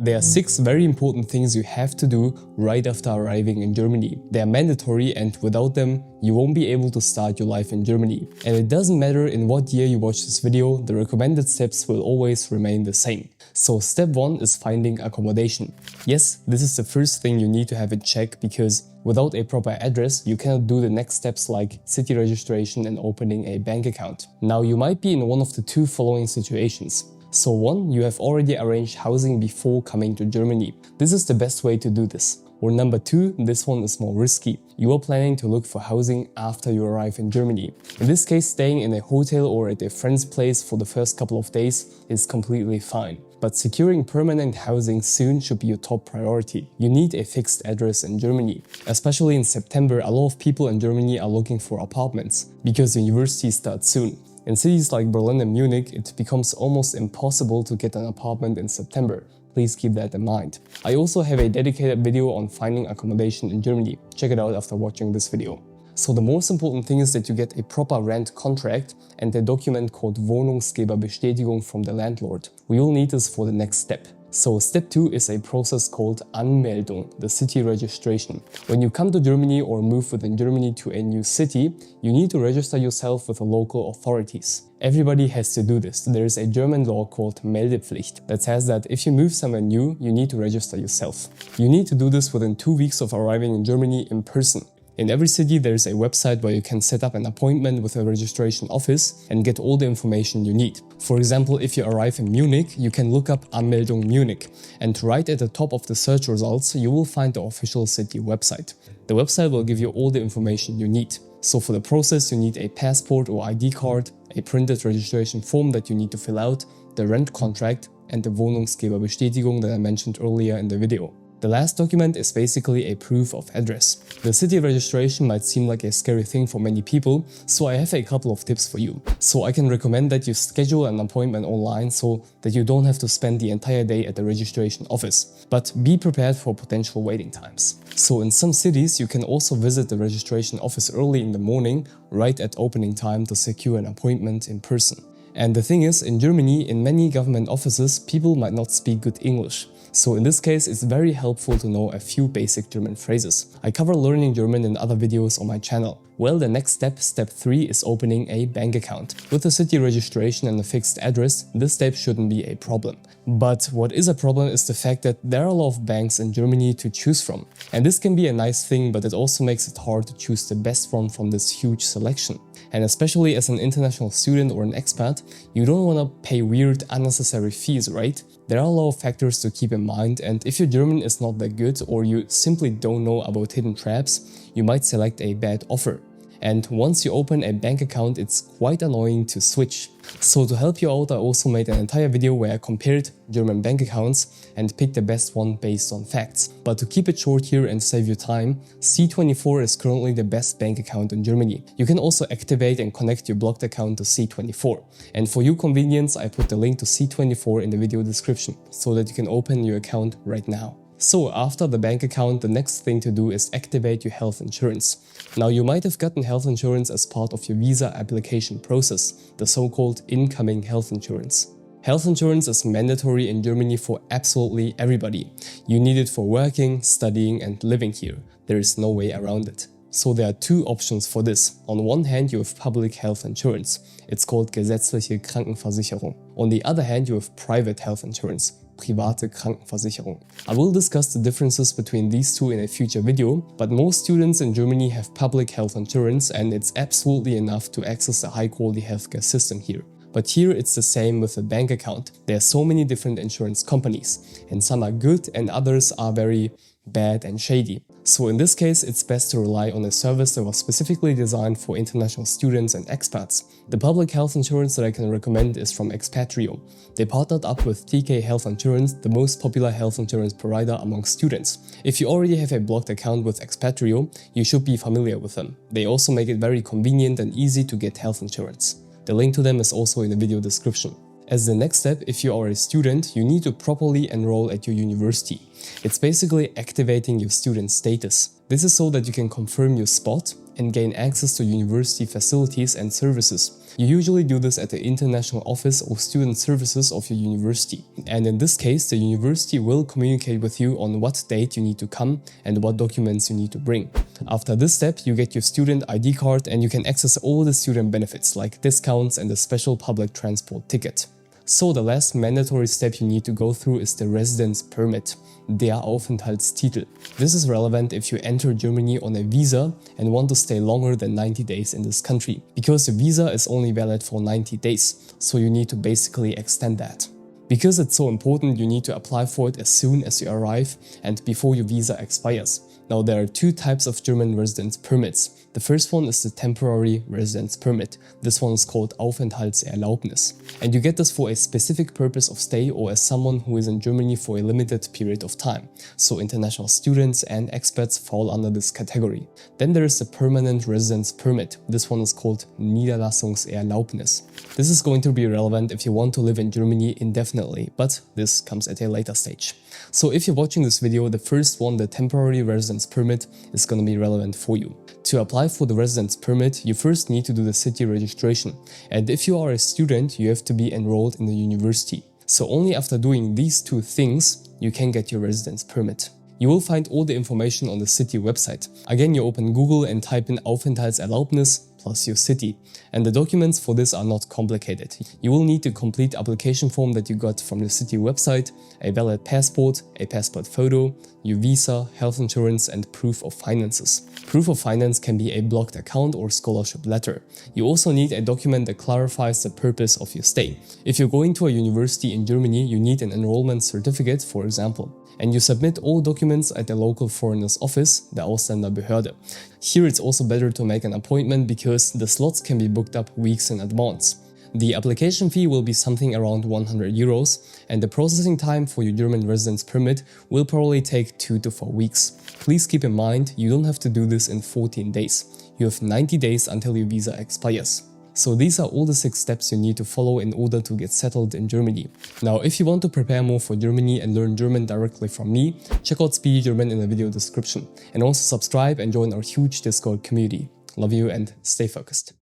There are 6 very important things you have to do right after arriving in Germany. They are mandatory, and without them, you won't be able to start your life in Germany. And it doesn't matter in what year you watch this video, the recommended steps will always remain the same. So step 1 is finding accommodation. Yes, this is the first thing you need to have in check, because without a proper address, you cannot do the next steps like city registration and opening a bank account. Now you might be in one of the 2 following situations. So 1, you have already arranged housing before coming to Germany. This is the best way to do this. Or number 2, this one is more risky. You are planning to look for housing after you arrive in Germany. In this case, staying in a hotel or at a friend's place for the first couple of days is completely fine. But securing permanent housing soon should be your top priority. You need a fixed address in Germany. Especially in September, a lot of people in Germany are looking for apartments, because university starts soon. In cities like Berlin and Munich, it becomes almost impossible to get an apartment in September. Please keep that in mind. I also have a dedicated video on finding accommodation in Germany. Check it out after watching this video. So the most important thing is that you get a proper rent contract and a document called Wohnungsgeberbestätigung from the landlord. We will need this for the next step. So step 2 is a process called Anmeldung, the city registration. When you come to Germany or move within Germany to a new city, you need to register yourself with the local authorities. Everybody has to do this. There is a German law called Meldepflicht that says that if you move somewhere new, you need to register yourself. You need to do this within 2 weeks of arriving in Germany in person. In every city there is a website where you can set up an appointment with a registration office and get all the information you need. For example, if you arrive in Munich, you can look up Anmeldung Munich, and right at the top of the search results you will find the official city website. The website will give you all the information you need. So for the process you need a passport or ID card, a printed registration form that you need to fill out, the rent contract and the Wohnungsgeberbestätigung that I mentioned earlier in the video. The last document is basically a proof of address. The city registration might seem like a scary thing for many people, so I have a couple of tips for you. So I can recommend that you schedule an appointment online so that you don't have to spend the entire day at the registration office. But be prepared for potential waiting times. So in some cities you can also visit the registration office early in the morning, right at opening time, to secure an appointment in person. And the thing is, in Germany, in many government offices, people might not speak good English. So in this case, it's very helpful to know a few basic German phrases. I cover learning German in other videos on my channel. Well, the next step, step 3, is opening a bank account. With the city registration and a fixed address, this step shouldn't be a problem. But what is a problem is the fact that there are a lot of banks in Germany to choose from. And this can be a nice thing, but it also makes it hard to choose the best one from this huge selection. And especially as an international student or an expat, you don't want to pay weird, unnecessary fees, right? There are a lot of factors to keep in mind, and if your German is not that good or you simply don't know about hidden traps, you might select a bad offer. And once you open a bank account, it's quite annoying to switch. So to help you out, I also made an entire video where I compared German bank accounts and picked the best one based on facts. But to keep it short here and save you time, C24 is currently the best bank account in Germany. You can also activate and connect your blocked account to C24. And for your convenience, I put the link to C24 in the video description so that you can open your account right now. So after the bank account, the next thing to do is activate your health insurance. Now you might have gotten health insurance as part of your visa application process, the so-called incoming health insurance. Health insurance is mandatory in Germany for absolutely everybody. You need it for working, studying and living here. There is no way around it. So there are 2 options for this. On one hand you have public health insurance. It's called gesetzliche Krankenversicherung. On the other hand you have private health insurance. Private Krankenversicherung. I will discuss the differences between these 2 in a future video, but most students in Germany have public health insurance and it's absolutely enough to access a high-quality healthcare system here. But here it's the same with a bank account. There are so many different insurance companies, and some are good and others are very bad and shady. So in this case, it's best to rely on a service that was specifically designed for international students and expats. The public health insurance that I can recommend is from Expatrio. They partnered up with TK Health Insurance, the most popular health insurance provider among students. If you already have a blocked account with Expatrio, you should be familiar with them. They also make it very convenient and easy to get health insurance. The link to them is also in the video description. As the next step, if you are a student, you need to properly enroll at your university. It's basically activating your student status. This is so that you can confirm your spot and gain access to university facilities and services. You usually do this at the international office or student services of your university. And in this case, the university will communicate with you on what date you need to come and what documents you need to bring. After this step, you get your student ID card and you can access all the student benefits like discounts and a special public transport ticket. So the last mandatory step you need to go through is the residence permit, der Aufenthaltstitel. This is relevant if you enter Germany on a visa and want to stay longer than 90 days in this country, because your visa is only valid for 90 days, so you need to basically extend that. Because it's so important, you need to apply for it as soon as you arrive and before your visa expires. Now there are two types of German residence permits. The first one is the temporary residence permit. This one is called Aufenthaltserlaubnis. And you get this for a specific purpose of stay or as someone who is in Germany for a limited period of time. So international students and expats fall under this category. Then there is the permanent residence permit. This one is called Niederlassungserlaubnis. This is going to be relevant if you want to live in Germany indefinitely, but this comes at a later stage. So if you're watching this video, the first one, the temporary residence permit, is going to be relevant for you. To apply for the residence permit, you first need to do the city registration. And if you are a student, you have to be enrolled in the university. So only after doing these two things, you can get your residence permit. You will find all the information on the city website. Again, you open Google and type in Aufenthaltserlaubnis plus your city. And the documents for this are not complicated. You will need a complete application form that you got from the city website, a valid passport, a passport photo, your visa, health insurance and proof of finances. Proof of finance can be a blocked account or scholarship letter. You also need a document that clarifies the purpose of your stay. If you're going to a university in Germany, you need an enrollment certificate, for example. And you submit all documents at the local foreigners office, the Ausländerbehörde. Here it's also better to make an appointment because the slots can be booked up weeks in advance. The application fee will be something around 100 euros and the processing time for your German residence permit will probably take 2 to 4 weeks. Please keep in mind, you don't have to do this in 14 days. You have 90 days until your visa expires. So these are all the 6 steps you need to follow in order to get settled in Germany. Now, if you want to prepare more for Germany and learn German directly from me, check out Speedy German in the video description. And also subscribe and join our huge Discord community. Love you and stay focused.